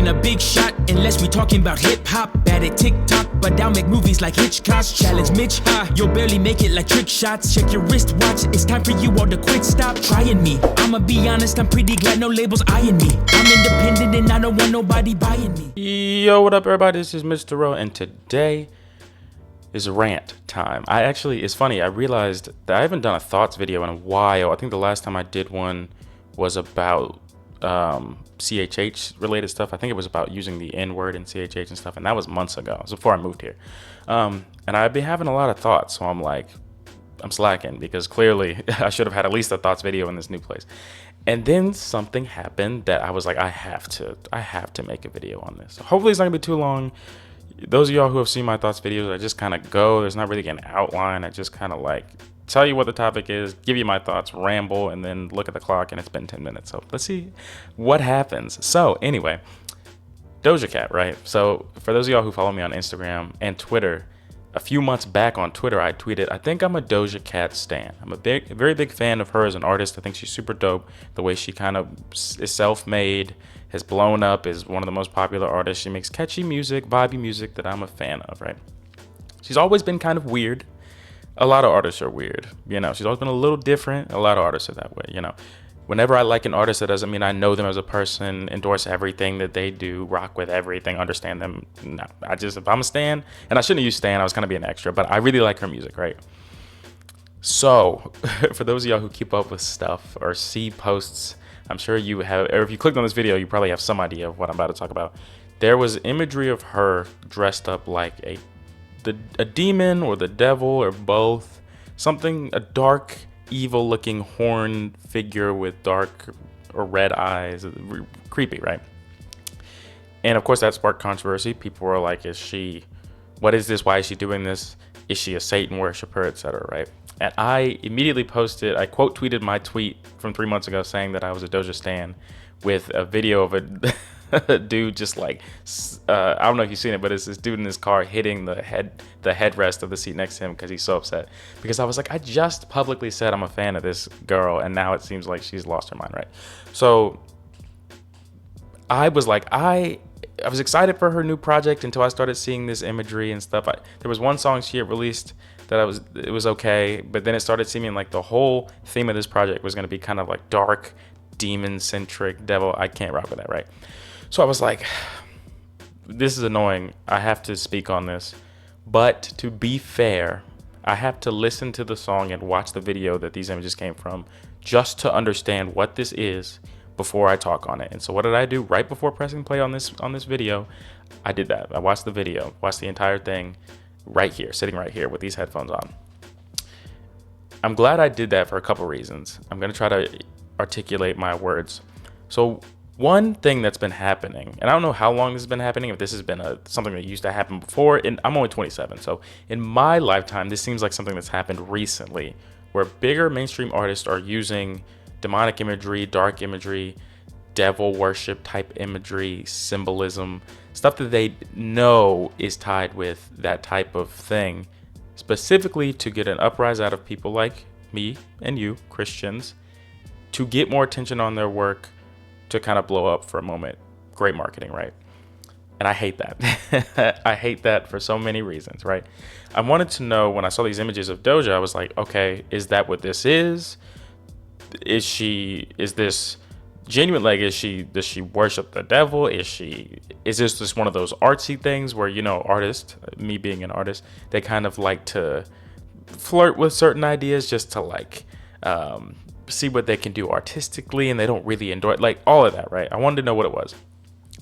a big shot, unless we talking about hip-hop. Bad at TikTok, but I'll make movies like Hitchcock. Challenge Mitch, you'll barely make it like trick shots. Check your wristwatch, it's time for you all to quit. Stop trying me. I'ma be honest, I'm pretty glad no labels eyeing me. I'm independent and I don't want nobody buying me. Yo, what up everybody, this is Mr. Rowe, and today is rant time. It's funny, I realized that I haven't done a thoughts video in a while. I think the last time I did one was about CHH related stuff. I think it was about using the N-word in CHH and stuff, and that was months ago. It was before I moved here. And I've been having a lot of thoughts, so I'm slacking because clearly I should have had at least a thoughts video in this new place. And then something happened that I was like, I have to make a video on this. So hopefully it's not gonna be too long. Those of y'all who have seen my thoughts videos, I just kind of go. There's not really an outline. I just kind of like tell you what the topic is, give you my thoughts, ramble, and then look at the clock, and it's been 10 minutes. So let's see what happens. So anyway, Doja Cat, right? So for those of y'all who follow me on Instagram and Twitter, a few months back on Twitter, I tweeted, I think I'm a Doja Cat stan. I'm a very big fan of her as an artist. I think she's super dope. The way she kind of is self-made, has blown up, is one of the most popular artists. She makes catchy music, vibey music that I'm a fan of, right? She's always been kind of weird. A lot of artists are weird. You know, she's always been a little different. A lot of artists are that way, you know. Whenever I like an artist, that doesn't mean I know them as a person, endorse everything that they do, rock with everything, understand them. No, if I'm a stan, and I shouldn't use stan, I was kind of being extra, but I really like her music, right? So, for those of y'all who keep up with stuff or see posts, I'm sure you have, or if you clicked on this video, you probably have some idea of what I'm about to talk about. There was imagery of her dressed up like a demon or the devil or both. A dark, evil looking horn figure with dark or red eyes. Creepy, right? And of course that sparked controversy. People were like, what is this? Why is she doing this? Is she a Satan worshiper, etc., right? And I immediately posted, I quote tweeted my tweet from 3 months ago saying that I was a Doja stan with a video of a dude just like, I don't know if you've seen it, but it's this dude in his car hitting the headrest of the seat next to him because he's so upset. Because I was like, I just publicly said I'm a fan of this girl, and now it seems like she's lost her mind, right? So I was like, I was excited for her new project until I started seeing this imagery and stuff. There was one song she had released that it was okay, but then it started seeming like the whole theme of this project was going to be kind of like dark, demon-centric, devil. I can't rock with that, right? So I was like, this is annoying. I have to speak on this. But to be fair, I have to listen to the song and watch the video that these images came from just to understand what this is before I talk on it. And so what did I do right before pressing play on this video? I did that. I watched the video, watched the entire thing right here, sitting right here with these headphones on. I'm glad I did that for a couple reasons. I'm going to try to articulate my words. So one thing that's been happening, and I don't know how long this has been happening, if this has been something that used to happen before, and I'm only 27, so in my lifetime, this seems like something that's happened recently, where bigger mainstream artists are using demonic imagery, dark imagery, devil worship type imagery, symbolism, stuff that they know is tied with that type of thing, specifically to get an uprise out of people like me and you, Christians, to get more attention on their work, to kind of blow up for a moment. Great marketing, right? And I hate that. I hate that for so many reasons, right? I wanted to know, when I saw these images of Doja, I was like, okay, is that what this is? Is this genuine? Like, does she worship the devil? Is this just one of those artsy things where, you know, artists, me being an artist, they kind of like to flirt with certain ideas just to like, see what they can do artistically, and they don't really endorse, like, all of that, right? I wanted to know what it was.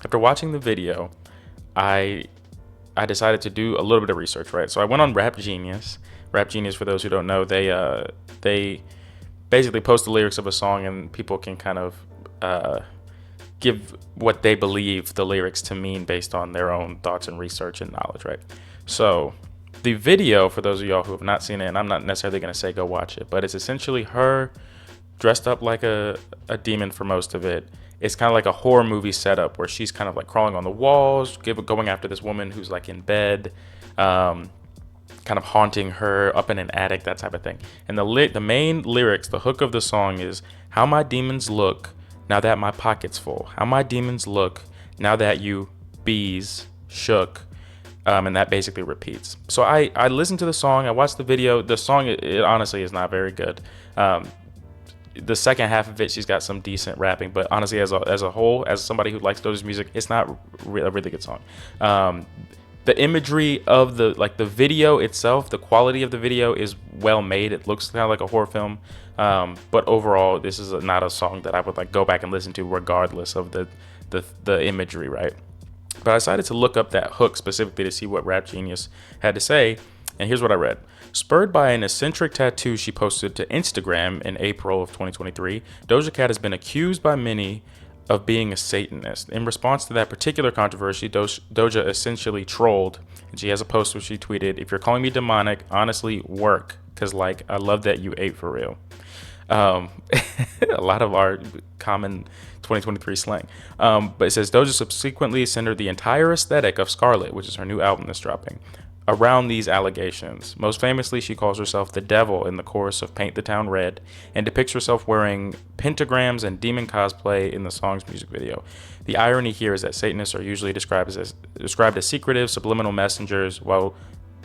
After watching the video, I decided to do a little bit of research, right? So I went on Rap Genius. Rap Genius, for those who don't know, they basically post the lyrics of a song, and people can kind of give what they believe the lyrics to mean based on their own thoughts and research and knowledge, right? So the video, for those of y'all who have not seen it, and I'm not necessarily going to say go watch it, but it's essentially her dressed up like a demon for most of it. It's kind of like a horror movie setup where she's kind of like crawling on the walls, going after this woman who's like in bed, kind of haunting her up in an attic, that type of thing. And the main lyrics, the hook of the song is, how my demons look now that my pocket's full. How my demons look Now that you bees shook. And that basically repeats. So I listened to the song. I watched the video. The song, it honestly is not very good. The second half of it, she's got some decent rapping, but honestly, as a whole, as somebody who likes Doja's music, it's not a really good song. The imagery of the video itself, the quality of the video is well made. It looks kind of like a horror film, but overall, this is not a song that I would like go back and listen to, regardless of the imagery, right? But I decided to look up that hook specifically to see what Rap Genius had to say, and here's what I read. Spurred by an eccentric tattoo she posted to Instagram in April of 2023, Doja Cat has been accused by many of being a Satanist. In response to that particular controversy, Doja essentially trolled, and she has a post where she tweeted, "If you're calling me demonic, honestly, work, because like I love that you ate for real." A lot of our common 2023 slang. But it says Doja subsequently centered the entire aesthetic of Scarlet, which is her new album that's dropping, around these allegations. Most famously, she calls herself the devil in the chorus of Paint the Town Red and depicts herself wearing pentagrams and demon cosplay in the song's music video. The irony here is that Satanists are usually described as secretive, subliminal messengers,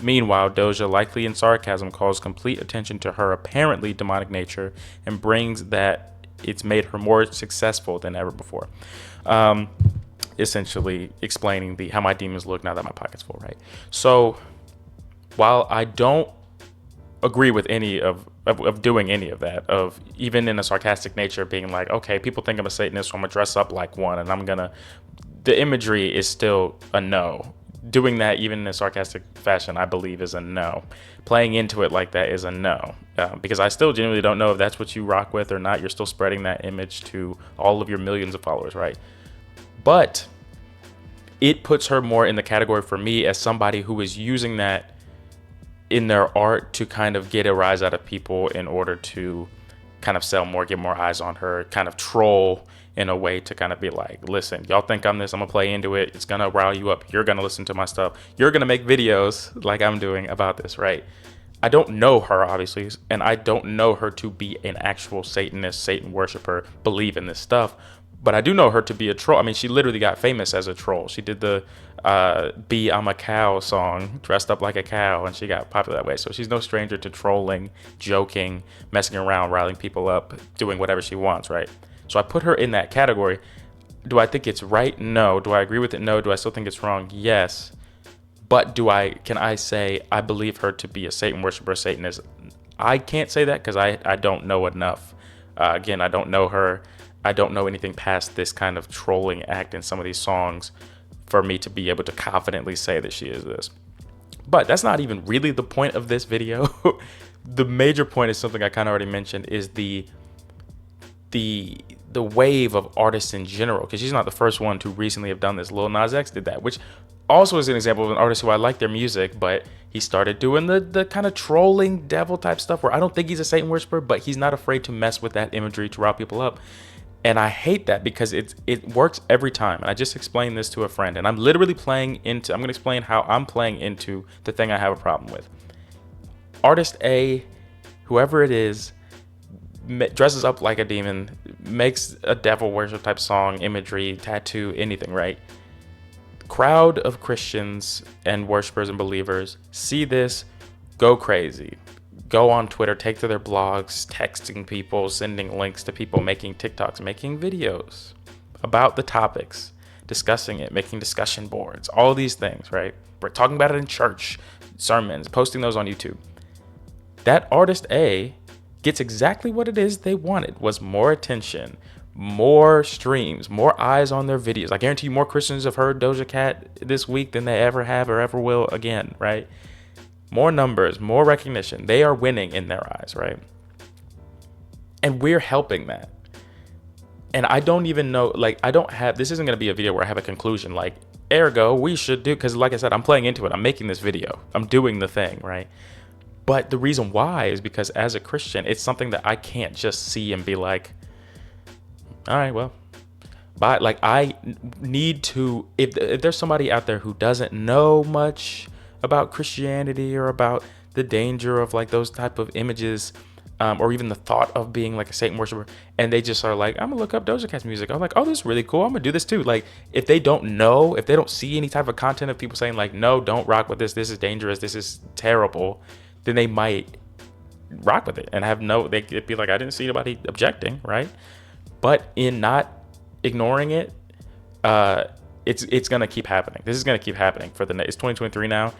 Meanwhile, Doja, likely in sarcasm, calls complete attention to her apparently demonic nature and brings that it's made her more successful than ever before. Essentially explaining how my demons look now that my pocket's full, right? So while I don't agree with any of doing any of that, of even in a sarcastic nature being like, okay, people think I'm a Satanist, so I'm gonna dress up like one, and the imagery is still a no. Doing that even in a sarcastic fashion, I believe, is a no. Playing into it like that is a no, because I still genuinely don't know if that's what you rock with or not. You're still spreading that image to all of your millions of followers, right? But it puts her more in the category for me as somebody who is using that in their art to kind of get a rise out of people in order to kind of sell more, get more eyes on her, kind of troll in a way to kind of be like, listen, y'all think I'm this, I'm gonna play into it, it's gonna rile you up, you're gonna listen to my stuff, you're gonna make videos like I'm doing about this, right? I don't know her, obviously, and I don't know her to be an actual Satanist, Satan worshiper, believe in this stuff, but I do know her to be a troll. I mean, she literally got famous as a troll. She did the Be I'm a Cow song, dressed up like a cow, and she got popular that way. So she's no stranger to trolling, joking, messing around, riling people up, doing whatever she wants, right? So I put her in that category. Do I think it's right? No. Do I agree with it? No. Do I still think it's wrong? Yes. But can I say I believe her to be a Satan worshiper, Satanist? I can't say that because I don't know enough. Again, I don't know her. I don't know anything past this kind of trolling act in some of these songs for me to be able to confidently say that she is this. But that's not even really the point of this video. The major point is something I kind of already mentioned, is the wave of artists in general, because she's not the first one to recently have done this. Lil Nas X did that, which also is an example of an artist who I like their music, but he started doing the kind of trolling devil type stuff where I don't think he's a Satan worshiper, but he's not afraid to mess with that imagery to rile people up. And I hate that because it works every time. And I just explained this to a friend, and I'm literally I'm going to explain how I'm playing into the thing I have a problem with. Artist A, whoever it is, dresses up like a demon, makes a devil worship type song, imagery, tattoo, anything, right? Crowd of Christians and worshipers and believers see this, go crazy. Go on Twitter, take to their blogs, texting people, sending links to people, making TikToks, making videos about the topics, discussing it, making discussion boards, all these things, right? We're talking about it in church, sermons, posting those on YouTube. That artist A gets exactly what it is they wanted, was more attention, more streams, more eyes on their videos. I guarantee you more Christians have heard Doja Cat this week than they ever have or ever will again, right? More numbers, more recognition. They are winning in their eyes, right? And we're helping that. And I don't even know, this isn't going to be a video where I have a conclusion, like, ergo, we should do, because like I said, I'm playing into it. I'm making this video. I'm doing the thing, right? But the reason why is because as a Christian, it's something that I can't just see and be like, all right, well, bye. Like, I need to, if there's somebody out there who doesn't know much about Christianity or about the danger of like those type of images, or even the thought of being like a Satan worshiper, and they just are like, I'm gonna look up Doja Cat's music. I'm like, oh, this is really cool. I'm gonna do this too. Like, if they don't know, if they don't see any type of content of people saying like, no, don't rock with this. This is dangerous. This is terrible. Then they might rock with it and have they'd be like, I didn't see anybody objecting, right? But in not ignoring it, it's gonna keep happening. This is gonna keep happening it's 2023 now.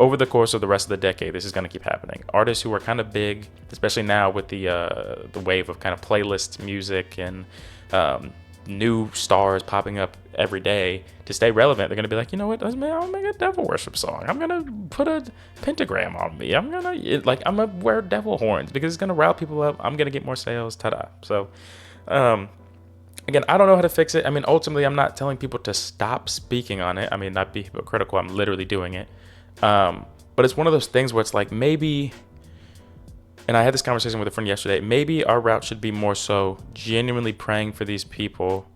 Over the course of the rest of the decade, this is going to keep happening. Artists who are kind of big, especially now with the wave of kind of playlist music and new stars popping up every day, to stay relevant, they're going to be like, you know what, I'll make a devil worship song. I'm going to put a pentagram on me. I'm going to wear devil horns because it's going to rile people up. I'm going to get more sales. Ta-da. So, again, I don't know how to fix it. I mean, ultimately, I'm not telling people to stop speaking on it. I mean, not be hypocritical. I'm literally doing it. But it's one of those things where it's like, maybe, and I had this conversation with a friend yesterday, maybe our route should be more so genuinely praying for these people,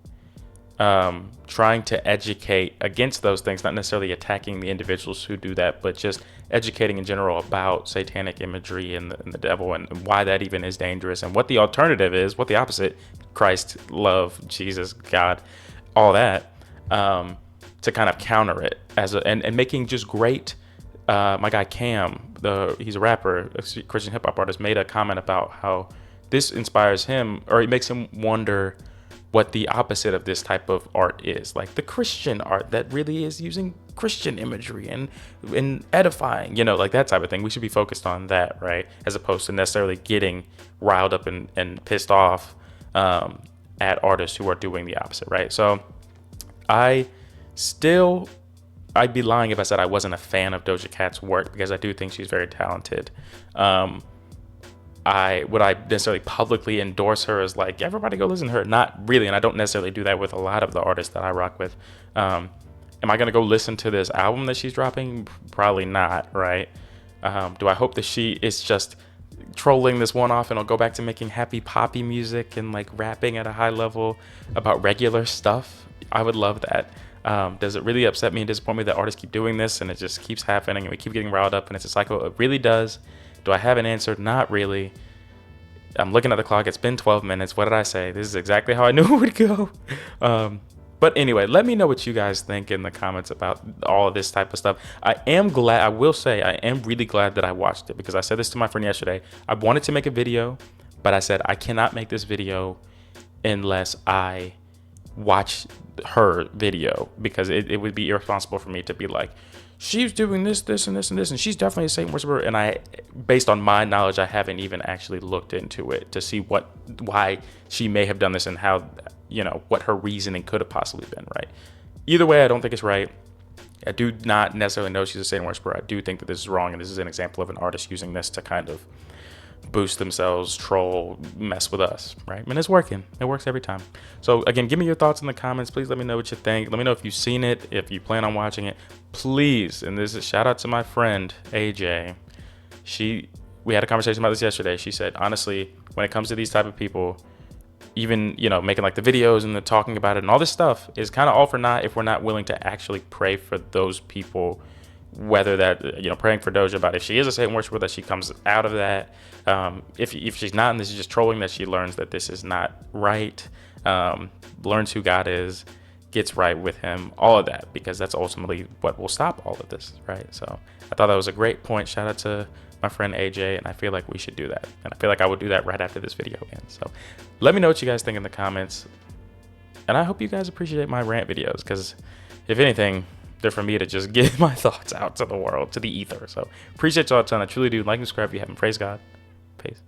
trying to educate against those things, not necessarily attacking the individuals who do that, but just educating in general about satanic imagery and the devil and why that even is dangerous and what the alternative is, what the opposite, Christ, love, Jesus, God, all that, to kind of counter it and making just great. My guy Cam, he's a rapper, a Christian hip hop artist, made a comment about how this inspires him, or it makes him wonder what the opposite of this type of art is, like the Christian art that really is using Christian imagery and edifying, like that type of thing. We should be focused on that, right? As opposed to necessarily getting riled up and pissed off at artists who are doing the opposite, right? So I'd be lying if I said I wasn't a fan of Doja Cat's work, because I do think she's very talented. Would I necessarily publicly endorse her as like, everybody go listen to her? Not really, and I don't necessarily do that with a lot of the artists that I rock with. Am I gonna go listen to this album that she's dropping? Probably not, right? Do I hope that she is just trolling this one off and I'll go back to making happy poppy music and like rapping at a high level about regular stuff? I would love that. Does it really upset me and disappoint me that artists keep doing this and it just keeps happening and we keep getting riled up and it's a cycle? It really does. Do I have an answer? Not really. I'm looking at the clock. It's been 12 minutes. What did I say? This is exactly how I knew it would go. But anyway, let me know what you guys think in the comments about all of this type of stuff. I will say I am really glad that I watched it, because I said this to my friend yesterday. I wanted to make a video, but I said I cannot make this video unless I watch her video, because it would be irresponsible for me to be like, she's doing this and this and this, and she's definitely a Satan worshiper. And based on my knowledge, I haven't even actually looked into it to see why she may have done this and how, what her reasoning could have possibly been, right? Either way, I don't think it's right. I do not necessarily know she's a Satan worshiper. I do think that this is wrong, and this is an example of an artist using this to kind of boost themselves, troll, mess with us, right? And it's working. It works every time. So again, give me your thoughts in the comments. Please let me know what you think. Let me know if you've seen it, if you plan on watching it. Please, and this is a shout out to my friend AJ. We had a conversation about this yesterday. She said, honestly, when it comes to these type of people, even making like the videos and the talking about it and all this stuff is kind of all for naught if we're not willing to actually pray for those people. Whether that, praying for Doja about if she is a Satan worshiper, that she comes out of that. If she's not, and this is just trolling, that she learns that this is not right, learns who God is, gets right with him, all of that, because that's ultimately what will stop all of this, right? So I thought that was a great point. Shout out to my friend AJ, and I feel like we should do that. And I feel like I would do that right after this video ends. So let me know what you guys think in the comments. And I hope you guys appreciate my rant videos, because if anything, they're for me to just get my thoughts out to the world, to the ether. So appreciate y'all a ton. I truly do. Like and subscribe if you haven't. Praise God. Peace.